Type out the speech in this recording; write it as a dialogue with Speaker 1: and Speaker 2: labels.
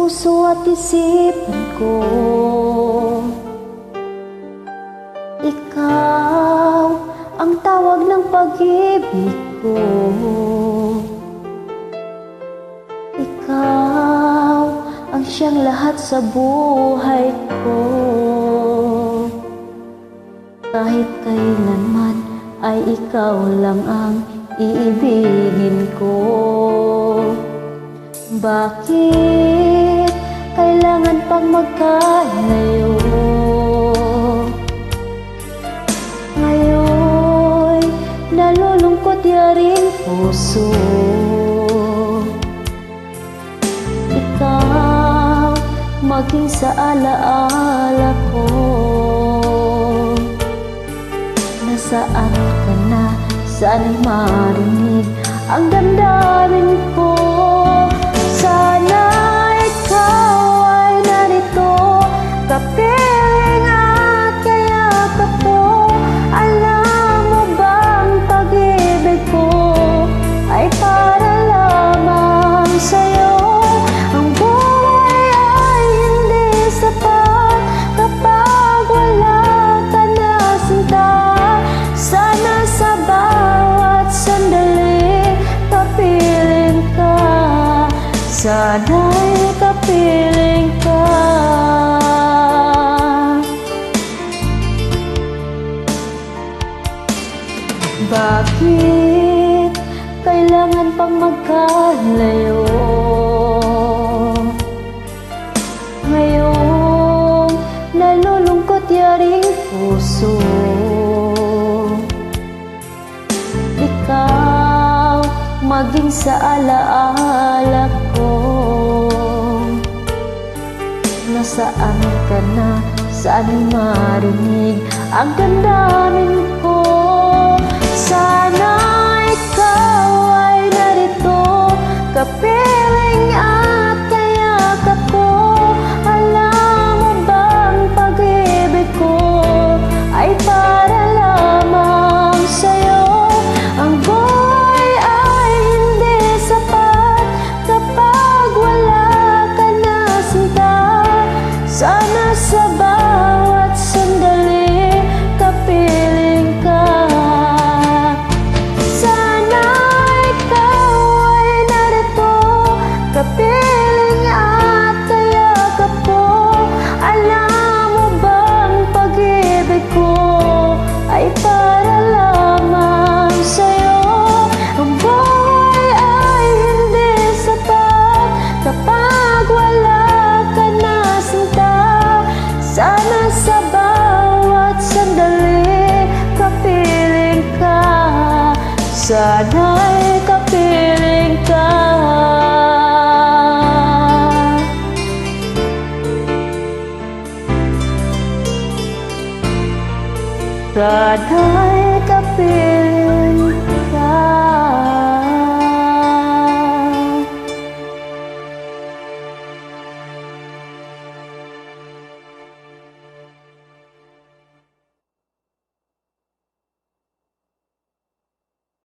Speaker 1: puso at isipan ko. Ikaw ang tawag ng pag-ibig ko. Ikaw ang siyang lahat sa buhay ko. Kahit kailanman ay ikaw lang ang iibigin ko. Bakit kailangan pang magkalayo? Ngayon nalulungkot yaring puso. Ikaw maging sa alaala ko. Nasaan ka na? Sana'y marinig ang damdamin ko. Sana ikaw ay narito, kapiling at kayakap ko. Alam mo bang pag-ibig ko ay para lamang sa'yo? Ang buhay ay hindi sapat kapag wala ka na sinta. Sana sa bawat sandali kapiling ka. Sana'y kapiling ka. Bakit kailangan pang magkalayo? Ngayong nalulungkot yaring puso. Ikaw maging sa alaala ko. Nasaan ka na? Sana'y marinig ang damdamin ko. Sana ikaw ay narito, kapiling at kayakap ko. Alam mo bang pag-ibig ko ay para lamang sa'yo? Ang buhay ay hindi sapat kapag wala ka na sinta. Sana sa bawat sandali kapiling ka. Sana ikaw ay narito, kapiling at kayakap ko. Alam mo bang pag-ibig ko ay para lamang sa'yo? Ang buhay ay hindi sapat kapag wala ka na sinta. Sana sa bawat sandali kapiling ka. Sana'y kapiling ka. Sana'y kapiling